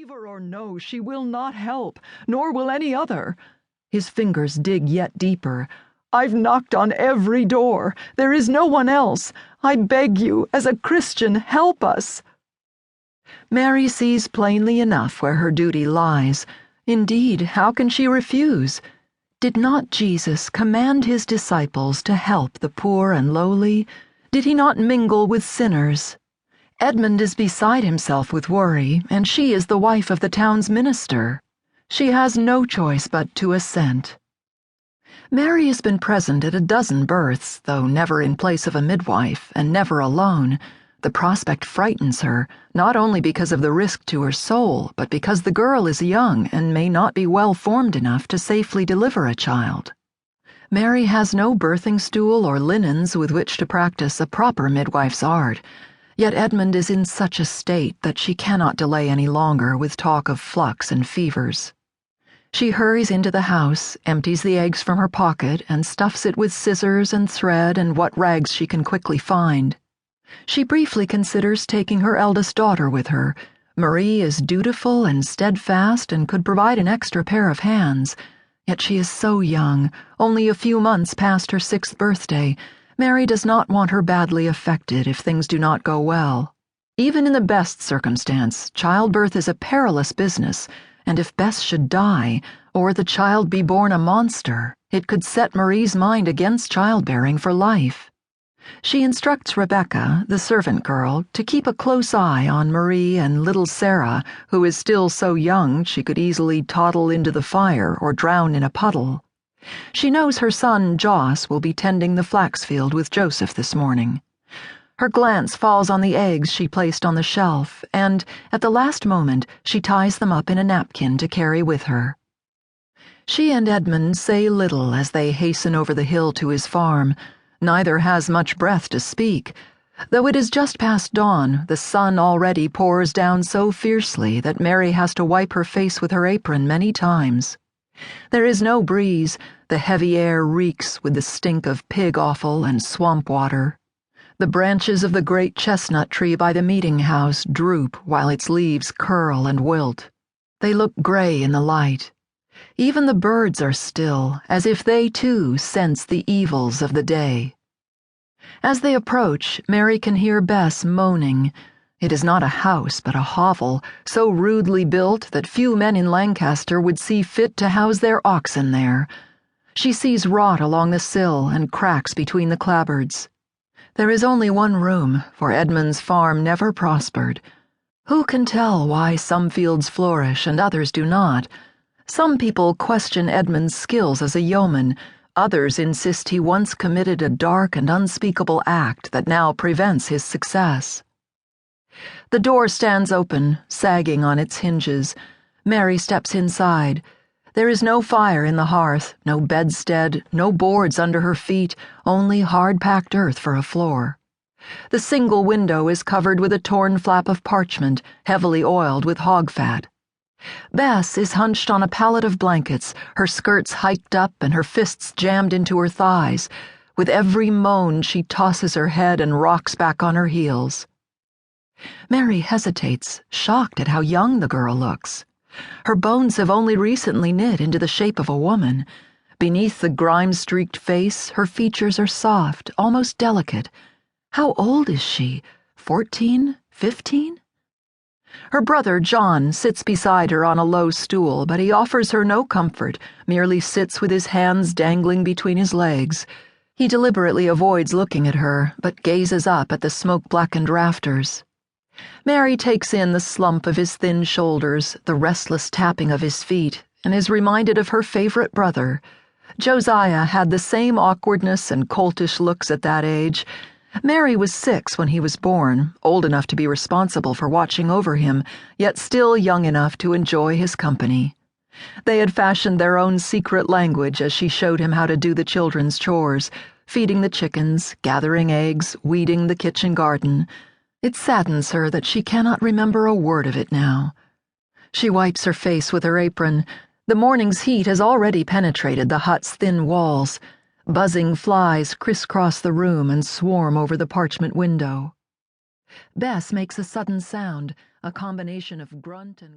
Fever or no, she will not help, nor will any other. His fingers dig yet deeper. I've knocked on every door. There is no one else. I beg you, as a Christian, help us. Mary sees plainly enough where her duty lies. Indeed, how can she refuse? Did not Jesus command his disciples to help the poor and lowly? Did he not mingle with sinners? Edmund is beside himself with worry, and she is the wife of the town's minister. She has no choice but to assent. Mary has been present at a dozen births, though never in place of a midwife, and never alone. The prospect frightens her, not only because of the risk to her soul, but because the girl is young and may not be well formed enough to safely deliver a child. Mary has no birthing stool or linens with which to practice a proper midwife's art. Yet Edmund is in such a state that she cannot delay any longer with talk of flux and fevers. She hurries into the house, empties the eggs from her pocket, and stuffs it with scissors and thread and what rags she can quickly find. She briefly considers taking her eldest daughter with her. Marie is dutiful and steadfast and could provide an extra pair of hands. Yet she is so young, only a few months past her 6th birthday. Mary does not want her badly affected if things do not go well. Even in the best circumstance, childbirth is a perilous business, and if Bess should die, or the child be born a monster, it could set Marie's mind against childbearing for life. She instructs Rebecca, the servant girl, to keep a close eye on Marie and little Sarah, who is still so young she could easily toddle into the fire or drown in a puddle. She knows her son, Joss, will be tending the flax field with Joseph this morning. Her glance falls on the eggs she placed on the shelf, and, at the last moment, she ties them up in a napkin to carry with her. She and Edmund say little as they hasten over the hill to his farm. Neither has much breath to speak. Though it is just past dawn, the sun already pours down so fiercely that Mary has to wipe her face with her apron many times. There is no breeze. The heavy air reeks with the stink of pig offal and swamp water. The branches of the great chestnut tree by the meeting house droop while its leaves curl and wilt. They look gray in the light. Even the birds are still, as if they too sense the evils of the day. As they approach, Mary can hear Bess moaning. It is not a house, but a hovel, so rudely built that few men in Lancaster would see fit to house their oxen there. She sees rot along the sill and cracks between the clapboards. There is only one room, for Edmund's farm never prospered. Who can tell why some fields flourish and others do not? Some people question Edmund's skills as a yeoman. Others insist he once committed a dark and unspeakable act that now prevents his success. The door stands open, sagging on its hinges. Mary steps inside. There is no fire in the hearth, no bedstead, no boards under her feet, only hard-packed earth for a floor. The single window is covered with a torn flap of parchment, heavily oiled with hog fat. Bess is hunched on a pallet of blankets, her skirts hiked up and her fists jammed into her thighs. With every moan, she tosses her head and rocks back on her heels. Mary hesitates, shocked at how young the girl looks. Her bones have only recently knit into the shape of a woman. Beneath the grime-streaked face, her features are soft, almost delicate. How old is she? 14? 15? Her brother, John, sits beside her on a low stool, but he offers her no comfort, merely sits with his hands dangling between his legs. He deliberately avoids looking at her, but gazes up at the smoke-blackened rafters. Mary takes in the slump of his thin shoulders, the restless tapping of his feet, and is reminded of her favorite brother. Josiah had the same awkwardness and coltish looks at that age. Mary was 6 when he was born, old enough to be responsible for watching over him, yet still young enough to enjoy his company. They had fashioned their own secret language as she showed him how to do the children's chores, feeding the chickens, gathering eggs, weeding the kitchen garden. It saddens her that she cannot remember a word of it now. She wipes her face with her apron. The morning's heat has already penetrated the hut's thin walls. Buzzing flies crisscross the room and swarm over the parchment window. Bess makes a sudden sound, a combination of grunt and